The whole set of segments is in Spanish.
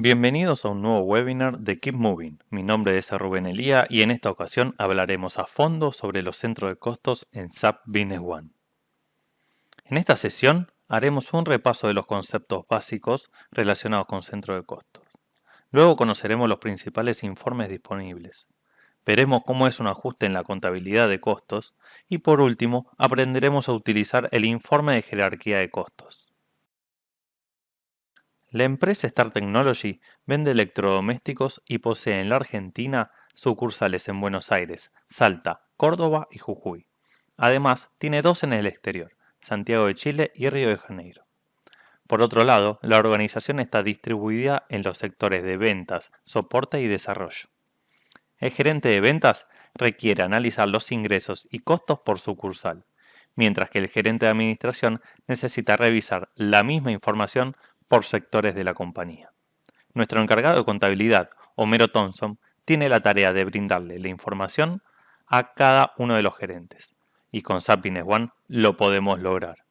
Bienvenidos a un nuevo webinar de Keep Moving. Mi nombre es Rubén Elía y en esta ocasión hablaremos a fondo sobre los centros de costos en SAP Business One. En esta sesión haremos un repaso de los conceptos básicos relacionados con centro de costos. Luego conoceremos los principales informes disponibles. Veremos cómo es un ajuste en la contabilidad de costos y por último aprenderemos a utilizar el informe de jerarquía de costos. La empresa Star Technology vende electrodomésticos y posee en la Argentina sucursales en Buenos Aires, Salta, Córdoba y Jujuy. Además, tiene dos en el exterior, Santiago de Chile y Río de Janeiro. Por otro lado, la organización está distribuida en los sectores de ventas, soporte y desarrollo. El gerente de ventas requiere analizar los ingresos y costos por sucursal, mientras que el gerente de administración necesita revisar la misma información por sectores de la compañía. Nuestro encargado de contabilidad, Homero Thompson, tiene la tarea de brindarle la información a cada uno de los gerentes, y con SAP Business One lo podemos lograr.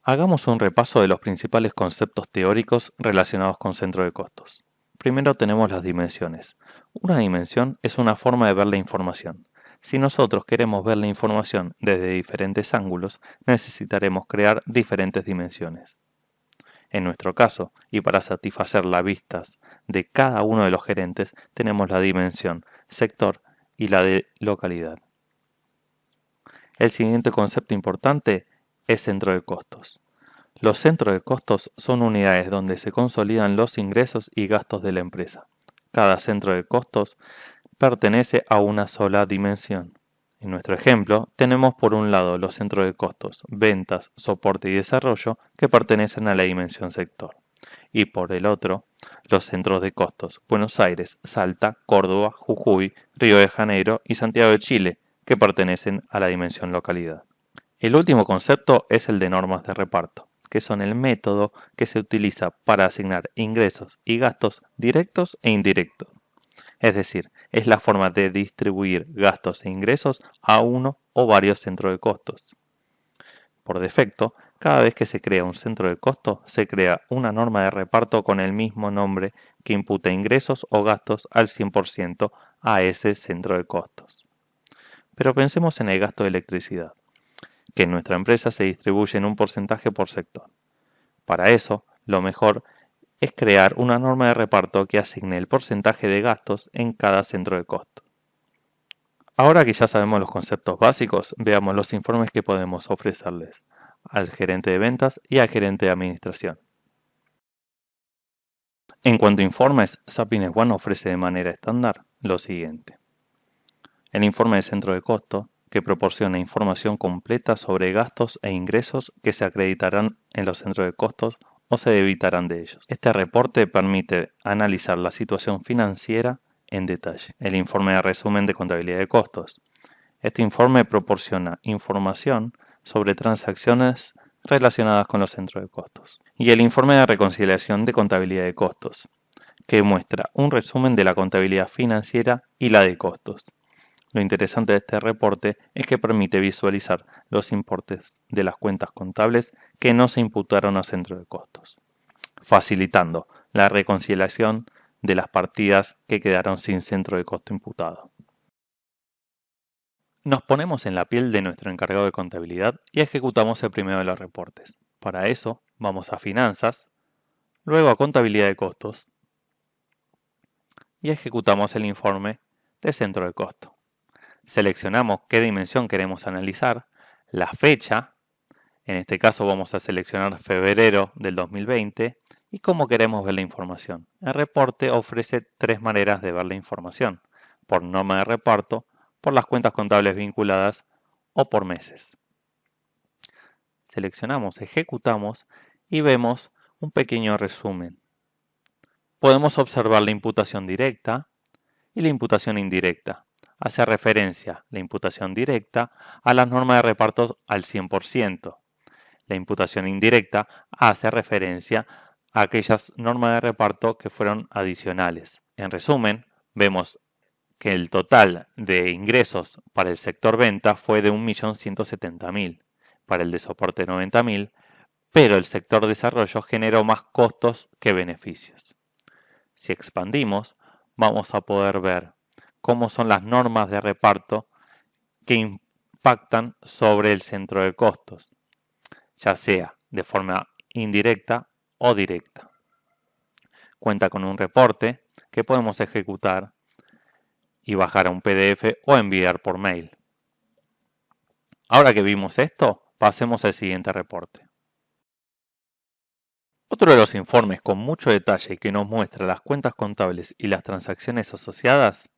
Hagamos un repaso de los principales conceptos teóricos relacionados con centro de costos. Primero tenemos las dimensiones. Una dimensión es una forma de ver la información. Si nosotros queremos ver la información desde diferentes ángulos, necesitaremos crear diferentes dimensiones. En nuestro caso, y para satisfacer las vistas de cada uno de los gerentes, tenemos la dimensión sector y la de localidad. El siguiente concepto importante es centro de costos. Los centros de costos son unidades donde se consolidan los ingresos y gastos de la empresa. Cada centro de costos pertenece a una sola dimensión. En nuestro ejemplo, tenemos por un lado los centros de costos, ventas, soporte y desarrollo, que pertenecen a la dimensión sector. Y por el otro, los centros de costos, Buenos Aires, Salta, Córdoba, Jujuy, Río de Janeiro y Santiago de Chile, que pertenecen a la dimensión localidad. El último concepto es el de normas de reparto, que son el método que se utiliza para asignar ingresos y gastos directos e indirectos. Es decir, es la forma de distribuir gastos e ingresos a uno o varios centros de costos. Por defecto, cada vez que se crea un centro de costos, se crea una norma de reparto con el mismo nombre que imputa ingresos o gastos al 100% a ese centro de costos. Pero pensemos en el gasto de electricidad, que en nuestra empresa se distribuye en un porcentaje por sector. Para eso, lo mejor es crear una norma de reparto que asigne el porcentaje de gastos en cada centro de costo. Ahora que ya sabemos los conceptos básicos, veamos los informes que podemos ofrecerles al gerente de ventas y al gerente de administración. En cuanto a informes, SAP Business One ofrece de manera estándar lo siguiente. El informe de centro de costo, que proporciona información completa sobre gastos e ingresos que se acreditarán en los centros de costos o se debitarán de ellos. Este reporte permite analizar la situación financiera en detalle. El informe de resumen de contabilidad de costos. Este informe proporciona información sobre transacciones relacionadas con los centros de costos. Y el informe de reconciliación de contabilidad de costos, que muestra un resumen de la contabilidad financiera y la de costos. Lo interesante de este reporte es que permite visualizar los importes de las cuentas contables que no se imputaron a centro de costos, facilitando la reconciliación de las partidas que quedaron sin centro de costo imputado. Nos ponemos en la piel de nuestro encargado de contabilidad y ejecutamos el primero de los reportes. Para eso, vamos a Finanzas, luego a Contabilidad de Costos y ejecutamos el informe de centro de costo. Seleccionamos qué dimensión queremos analizar, la fecha, en este caso vamos a seleccionar febrero del 2020, y cómo queremos ver la información. El reporte ofrece tres maneras de ver la información: por norma de reparto, por las cuentas contables vinculadas o por meses. Seleccionamos, ejecutamos y vemos un pequeño resumen. Podemos observar la imputación directa y la imputación indirecta. Hace referencia la imputación directa a las normas de reparto al 100%. La imputación indirecta hace referencia a aquellas normas de reparto que fueron adicionales. En resumen, vemos que el total de ingresos para el sector venta fue de 1.170.000, para el de soporte 90.000, pero el sector desarrollo generó más costos que beneficios. Si expandimos, vamos a poder ver cómo son las normas de reparto que impactan sobre el centro de costos, ya sea de forma indirecta o directa. Cuenta con un reporte que podemos ejecutar y bajar a un PDF o enviar por mail. Ahora que vimos esto, pasemos al siguiente reporte. Otro de los informes con mucho detalle que nos muestra las cuentas contables y las transacciones asociadas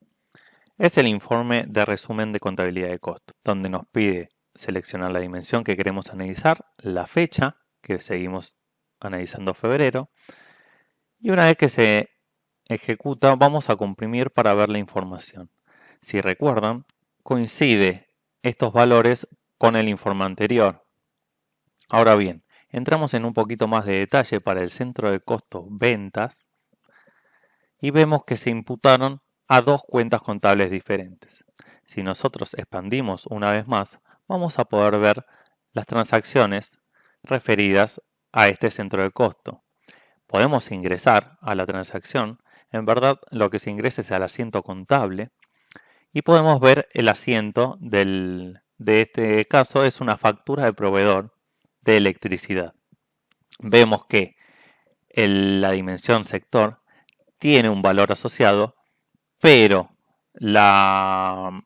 es el informe de resumen de contabilidad de costos, donde nos pide seleccionar la dimensión que queremos analizar, la fecha, que seguimos analizando febrero, y una vez que se ejecuta vamos a comprimir para ver la información. Si recuerdan, coincide estos valores con el informe anterior. Ahora bien, entramos en un poquito más de detalle para el centro de costos ventas y vemos que se imputaron a dos cuentas contables diferentes. Si nosotros expandimos una vez más, vamos a poder ver las transacciones referidas a este centro de costo. Podemos ingresar a la transacción, en verdad lo que se ingresa es al asiento contable, y podemos ver el asiento de este caso es una factura de proveedor de electricidad. Vemos que la dimensión sector tiene un valor asociado, pero la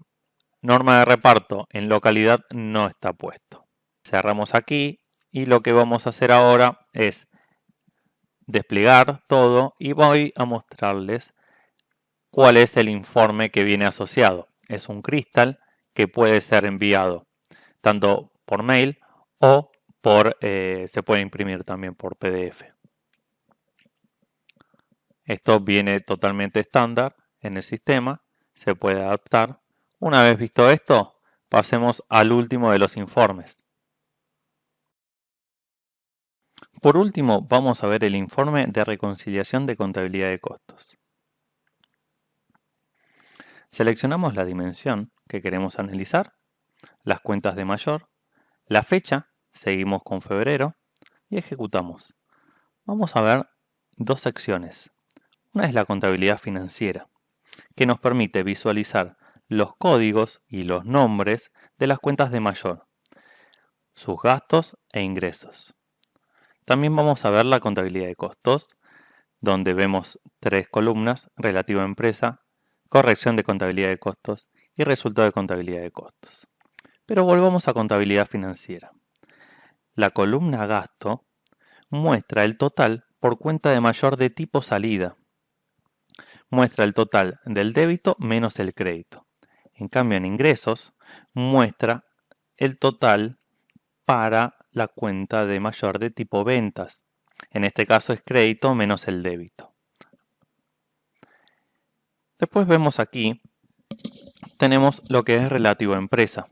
norma de reparto en localidad no está puesto. Cerramos aquí y lo que vamos a hacer ahora es desplegar todo y voy a mostrarles cuál es el informe que viene asociado. Es un cristal que puede ser enviado tanto por mail o se puede imprimir también por PDF. Esto viene totalmente estándar en el sistema, se puede adaptar. Una vez visto esto, pasemos al último de los informes. Por último, vamos a ver el informe de reconciliación de contabilidad de costos. Seleccionamos la dimensión que queremos analizar, las cuentas de mayor, la fecha, seguimos con febrero y ejecutamos. Vamos a ver dos secciones. Una es la contabilidad financiera, que nos permite visualizar los códigos y los nombres de las cuentas de mayor, sus gastos e ingresos. También vamos a ver la contabilidad de costos, donde vemos tres columnas: relativo a empresa, corrección de contabilidad de costos y resultado de contabilidad de costos. Pero volvamos a contabilidad financiera. La columna gasto muestra el total por cuenta de mayor de tipo salida. Muestra el total del débito menos el crédito. En cambio, en ingresos muestra el total para la cuenta de mayor de tipo ventas. En este caso es crédito menos el débito. Después vemos aquí, tenemos lo que es relativo a empresa,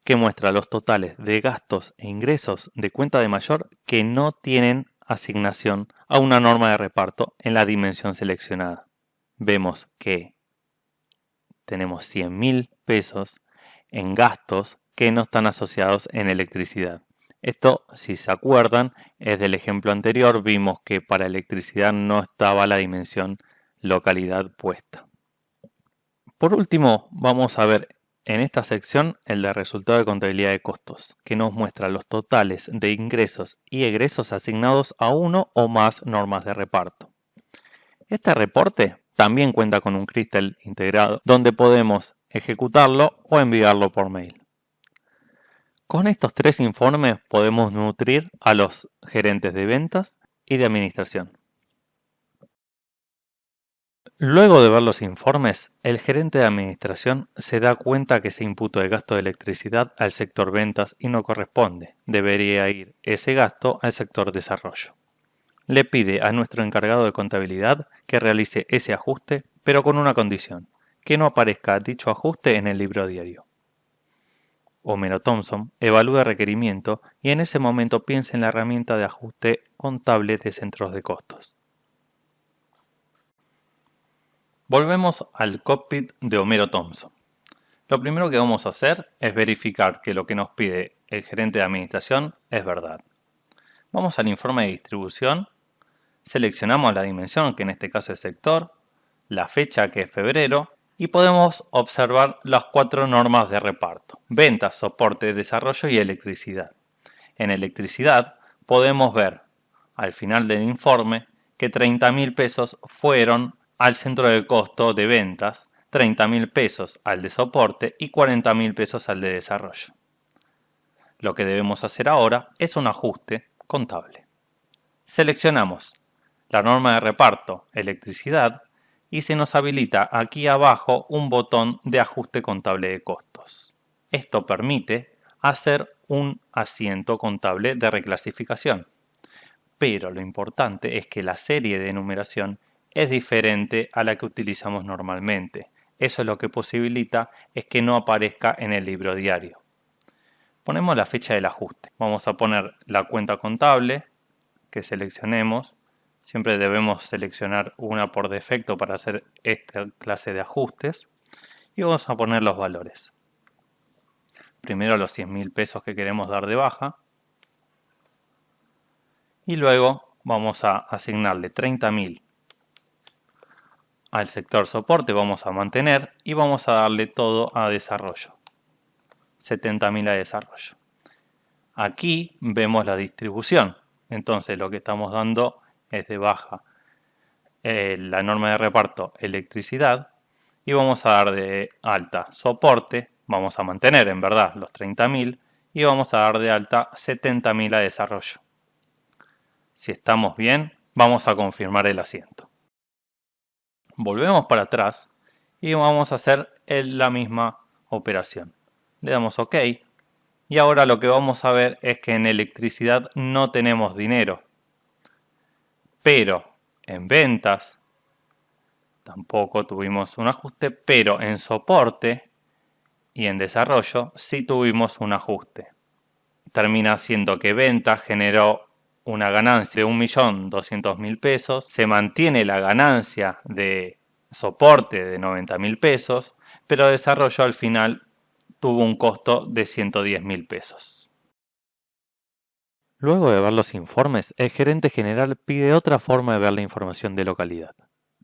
que muestra los totales de gastos e ingresos de cuenta de mayor que no tienen asignación a una norma de reparto en la dimensión seleccionada. Vemos que tenemos 100.000 pesos en gastos que no están asociados en electricidad. Esto, si se acuerdan, es del ejemplo anterior. Vimos que para electricidad no estaba la dimensión localidad puesta. Por último, vamos a ver en esta sección el de resultado de contabilidad de costos, que nos muestra los totales de ingresos y egresos asignados a uno o más normas de reparto. Este reporte también cuenta con un cristal integrado, donde podemos ejecutarlo o enviarlo por mail. Con estos tres informes podemos nutrir a los gerentes de ventas y de administración. Luego de ver los informes, el gerente de administración se da cuenta que se imputó el gasto de electricidad al sector ventas y no corresponde. Debería ir ese gasto al sector desarrollo. Le pide a nuestro encargado de contabilidad que realice ese ajuste, pero con una condición: que no aparezca dicho ajuste en el libro diario. Homero Thompson evalúa el requerimiento y en ese momento piensa en la herramienta de ajuste contable de centros de costos. Volvemos al cockpit de Homero Thompson. Lo primero que vamos a hacer es verificar que lo que nos pide el gerente de administración es verdad. Vamos al informe de distribución, seleccionamos la dimensión, que en este caso es sector, la fecha, que es febrero, y podemos observar las 4 normas de reparto: ventas, soporte, desarrollo y electricidad. En electricidad podemos ver al final del informe que 30.000 pesos fueron al centro de costo de ventas, 30.000 pesos al de soporte y 40.000 pesos al de desarrollo. Lo que debemos hacer ahora es un ajuste contable. Seleccionamos la norma de reparto, electricidad, y se nos habilita aquí abajo un botón de ajuste contable de costos. Esto permite hacer un asiento contable de reclasificación. Pero lo importante es que la serie de numeración es diferente a la que utilizamos normalmente. Eso es lo que posibilita es que no aparezca en el libro diario. Ponemos la fecha del ajuste. Vamos a poner la cuenta contable que seleccionemos. Siempre debemos seleccionar una por defecto para hacer esta clase de ajustes. Y vamos a poner los valores. Primero los 100.000 pesos que queremos dar de baja. Y luego vamos a asignarle 30.000 al sector soporte, vamos a mantener y vamos a darle todo a desarrollo. 70.000 a desarrollo. Aquí vemos la distribución. Entonces lo que estamos dando es de baja la norma de reparto electricidad y vamos a dar de alta soporte. Vamos a mantener en verdad los 30.000 y vamos a dar de alta 70.000 a desarrollo. Si estamos bien, vamos a confirmar el asiento. Volvemos para atrás y vamos a hacer la misma operación. Le damos OK y ahora lo que vamos a ver es que en electricidad no tenemos dinero. Pero en ventas tampoco tuvimos un ajuste, pero en soporte y en desarrollo sí tuvimos un ajuste. Termina siendo que ventas generó una ganancia de 1.200.000 pesos, se mantiene la ganancia de soporte de 90.000 pesos, pero desarrollo al final tuvo un costo de 110.000 pesos. Luego de ver los informes, el gerente general pide otra forma de ver la información de localidad.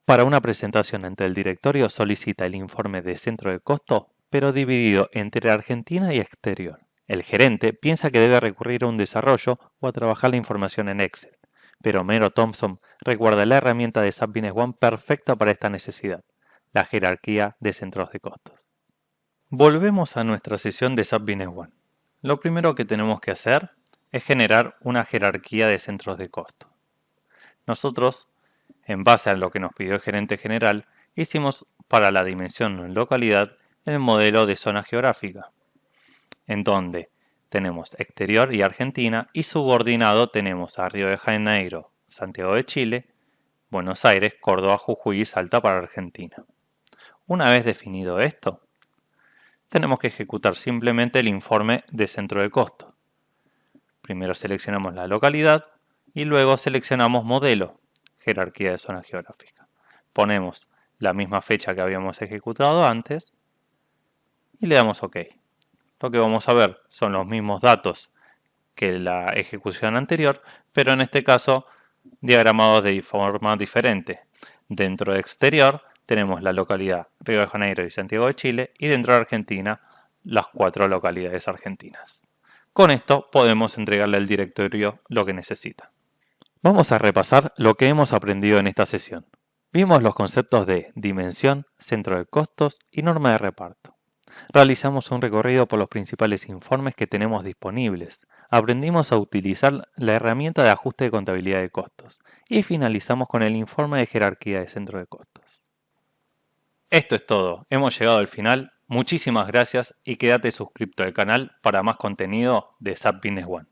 Para una presentación ante el directorio solicita el informe de centro de costo, pero dividido entre Argentina y exterior. El gerente piensa que debe recurrir a un desarrollo o a trabajar la información en Excel, pero Homero Thompson recuerda la herramienta de SAP Business One perfecta para esta necesidad, la jerarquía de centros de costos. Volvemos a nuestra sesión de SAP Business One. Lo primero que tenemos que hacer es generar una jerarquía de centros de costo. Nosotros, en base a lo que nos pidió el gerente general, hicimos para la dimensión en localidad el modelo de zona geográfica, en donde tenemos exterior y Argentina y subordinado tenemos a Río de Janeiro, Santiago de Chile, Buenos Aires, Córdoba, Jujuy y Salta para Argentina. Una vez definido esto, tenemos que ejecutar simplemente el informe de centro de costo. Primero seleccionamos la localidad y luego seleccionamos modelo, jerarquía de zona geográfica. Ponemos la misma fecha que habíamos ejecutado antes y le damos OK. Lo que vamos a ver son los mismos datos que la ejecución anterior, pero en este caso diagramados de forma diferente. Dentro de exterior tenemos la localidad Río de Janeiro y Santiago de Chile y dentro de Argentina las 4 localidades argentinas. Con esto podemos entregarle al directorio lo que necesita. Vamos a repasar lo que hemos aprendido en esta sesión. Vimos los conceptos de dimensión, centro de costos y norma de reparto. Realizamos un recorrido por los principales informes que tenemos disponibles. Aprendimos a utilizar la herramienta de ajuste de contabilidad de costos. Y finalizamos con el informe de jerarquía de centro de costos. Esto es todo. Hemos llegado al final. Muchísimas gracias y quédate suscrito al canal para más contenido de SAP Business One.